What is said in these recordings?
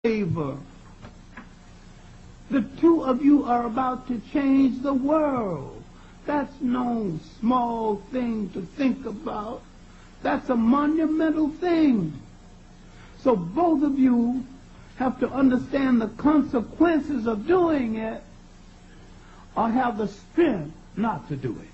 favor. The two of you are about to change the world. That's no small thing to think about. That's a monumental thing. So both of you have to understand the consequences of doing it or have the strength not to do it.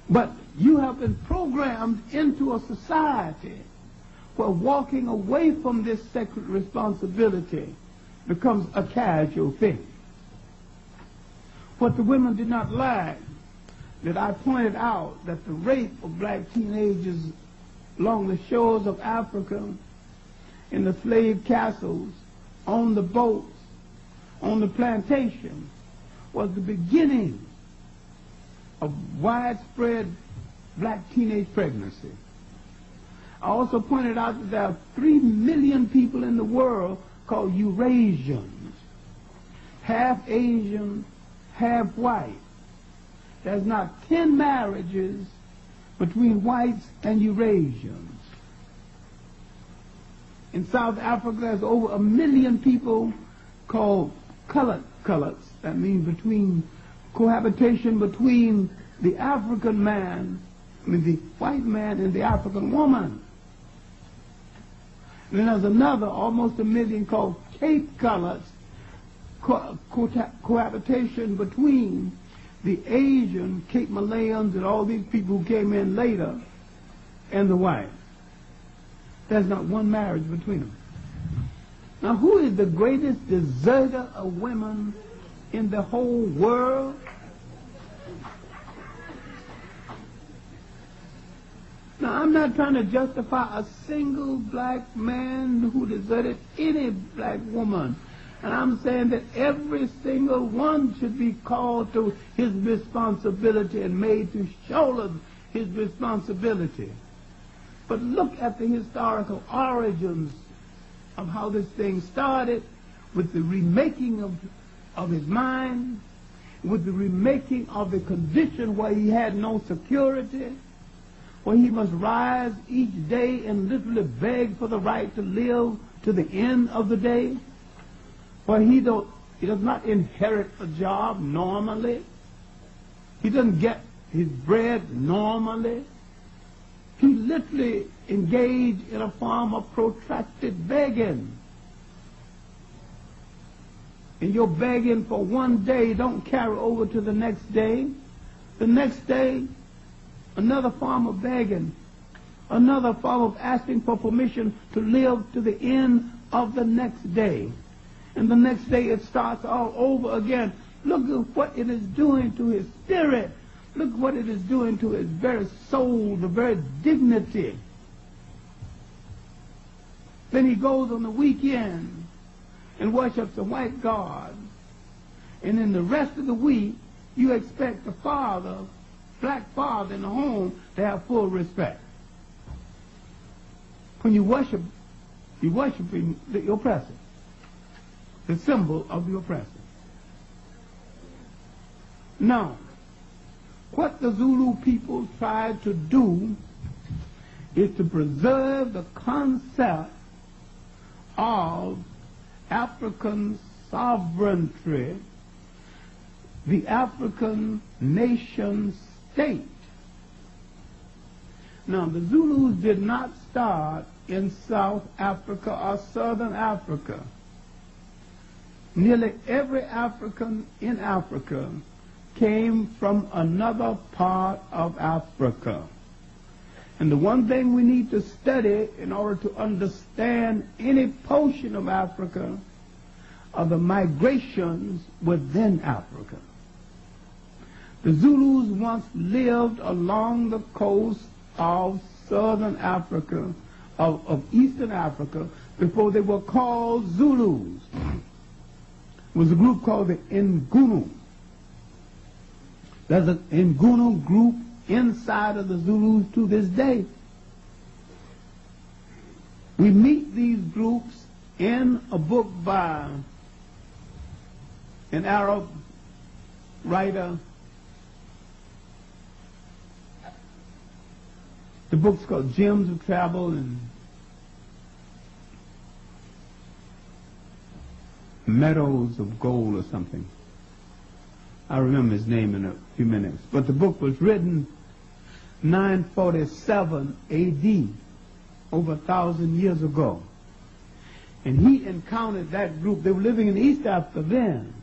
But you have been programmed into a society where walking away from this sacred responsibility becomes a casual thing. What the women did not like, that I pointed out that the rape of black teenagers along the shores of Africa, in the slave castles, on the boats, on the plantation, was the beginning of widespread black teenage pregnancy. I also pointed out that there are 3 million people in the world called Eurasians, half Asian, half white. There's not 10 marriages between whites and Eurasians. In South Africa, there's over 1 million people called coloreds. That means cohabitation between the African man, the white man, and the African woman. And then there's another, almost 1 million, called Cape coloreds, cohabitation between the Asian, Cape Malayans, and all these people who came in later, and the white. There's not one marriage between them. Now, who is the greatest deserter of women in the whole world? Now, I'm not trying to justify a single black man who deserted any black woman. And I'm saying that every single one should be called to his responsibility and made to shoulder his responsibility. But look at the historical origins of how this thing started, with the remaking of his mind, with the remaking of the condition where he had no security, where he must rise each day and literally beg for the right to live to the end of the day, where he does not inherit a job normally. He doesn't get his bread normally. He literally engaged in a form of protracted begging. And your begging for one day don't carry over to the next day. The next day, another form of begging, another form of asking for permission to live to the end of the next day. And the next day it starts all over again. Look at what it is doing to his spirit. Look what it is doing to his very soul, the very dignity. Then he goes on the weekend and worships the white god. And in the rest of the week, you expect the father, black father in the home, to have full respect. When you worship, you're worshiping the oppressor, the symbol of the oppressor. Now, what the Zulu people tried to do is to preserve the concept of African sovereignty, the African nation state. Now, the Zulus did not start in South Africa or Southern Africa. Nearly every African in Africa came from another part of Africa. And the one thing we need to study in order to understand any portion of Africa are the migrations within Africa. The Zulus once lived along the coast of Southern Africa, of Eastern Africa, before they were called Zulus. It was a group called the Ngunu. There's an Ngunu group inside of the Zulus to this day. We meet these groups in a book by an Arab writer The book's called Gems of Travel and Meadows of Gold or something. I'll remember his name in a few minutes. But the book was written 947 A.D., over 1,000 years ago. And he encountered that group. They were living in East Africa then.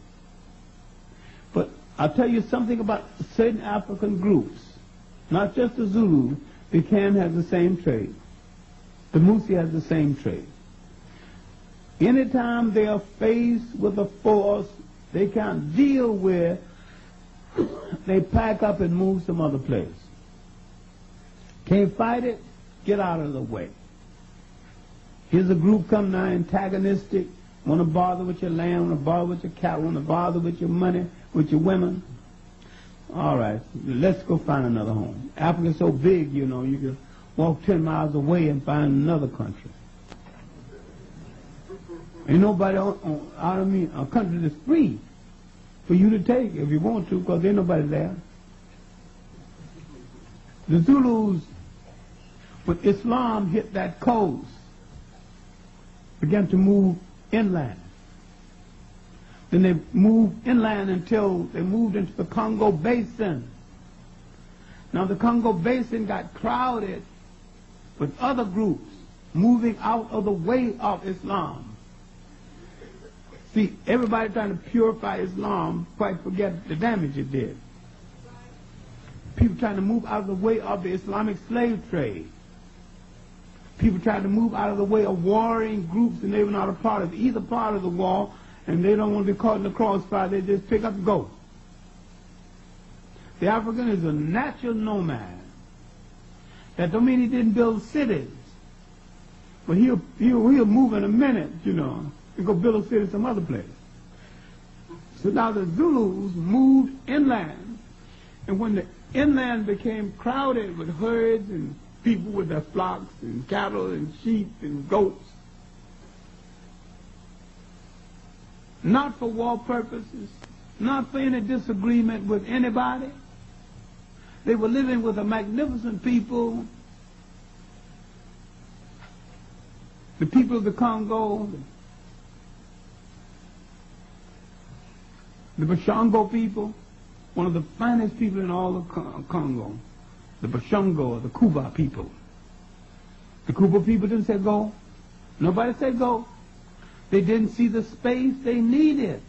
But I'll tell you something about certain African groups, not just the Zulus. The Kan has the same trait. The Musi has the same trait. Anytime they are faced with a force they can't deal with, they pack up and move some other place. Can't fight it? Get out of the way. Here's a group come now, antagonistic, want to bother with your land, want to bother with your cattle, want to bother with your money, with your women. All right, let's go find another home. Africa's so big, you know, you can walk 10 miles away and find another country. Ain't nobody a country that's free for you to take if you want to, because ain't nobody there. The Zulus, when Islam hit that coast, began to move inland. Then they moved inland until they moved into the Congo Basin. Now the Congo Basin got crowded with other groups moving out of the way of Islam. See, everybody trying to purify Islam quite forget the damage it did. People trying to move out of the way of the Islamic slave trade. People trying to move out of the way of warring groups, and they were not a part of either part of the war, and they don't want to be caught in the crossfire. They just pick up and go. The African is a natural nomad. That don't mean he didn't build cities, but he'll move in a minute, you know, and go build a city some other place. So now the Zulus moved inland, and when the inland became crowded with herds and people with their flocks and cattle and sheep and goats, not for war purposes, not for any disagreement with anybody. They were living with a magnificent people, the people of the Congo, the Bashongo people, one of the finest people in all of Congo, the Bashongo or the Kuba people. The Kuba people didn't say go. Nobody said go. They didn't see the space they needed.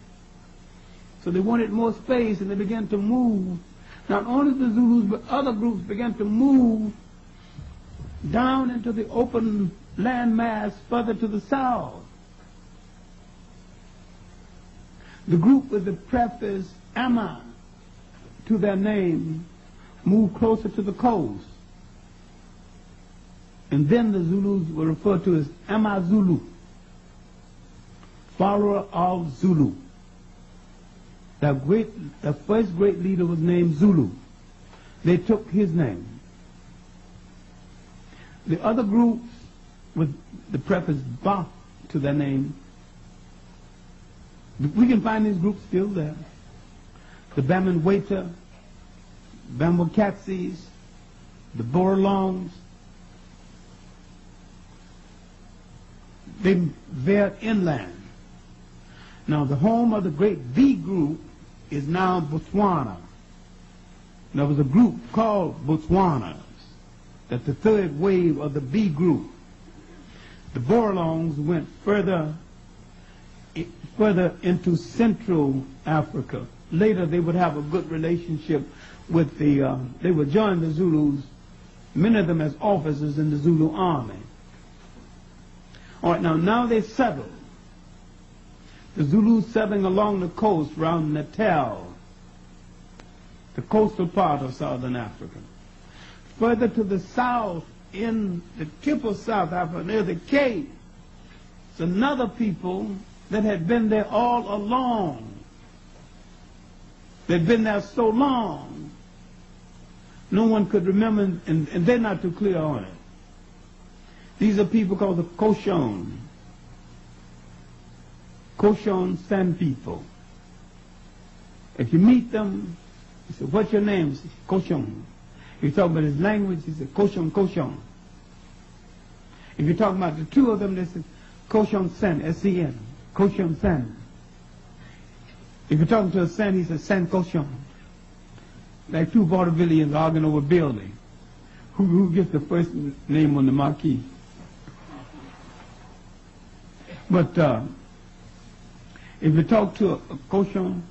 So they wanted more space, and they began to move. Not only the Zulus, but other groups began to move down into the open land mass further to the south. The group with the preface Ama to their name moved closer to the coast. And then the Zulus were referred to as Ama Zulu, follower of Zulu. The first great leader was named Zulu. They took his name. The other groups with the preface Ba to their name, we can find these groups still there. The Bamangweta, Bambokatsis, the Borlongs, they veered inland. Now the home of the great V group is now Botswana. There was a group called Botswanas, that's the third wave of the B group. The Borlongs went further into Central Africa. Later they would have a good relationship with they would join the Zulus, many of them as officers in the Zulu army. All right, now they settled. The Zulus settling along the coast around Natal, the coastal part of southern Africa. Further to the south, in the tip of South Africa, near the Cape, it's another people that had been there all along. They'd been there so long, no one could remember, and they're not too clear on it. These are people called the Koshon. Koshon Sand people. If you meet them, you say, what's your name? Koshon. If you talk about his language, he said, Koshon, Koshon. If you talk about the two of them, they said, Koshon Sen, S-E-N, Koshon Sen. If you're talking to a Sen, he says, Sen Koshon. Like two vaudevillians arguing over a building. Who gets the first name on the marquee? But if you talk to a Koshon,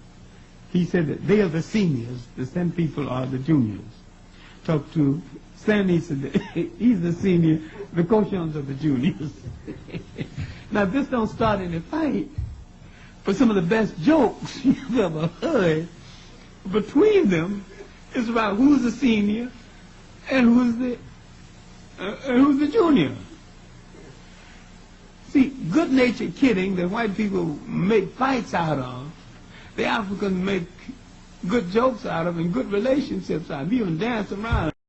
he said that they are the seniors, the Sen people are the juniors. Talk to Sen, he said that he's the senior, the Koshons are the juniors. Now this don't start any fight, but some of the best jokes you've ever heard between them is about who's the senior and who's the junior. See, good-natured kidding that white people make fights out of, the Africans make good jokes out of and good relationships out of. You even dance around.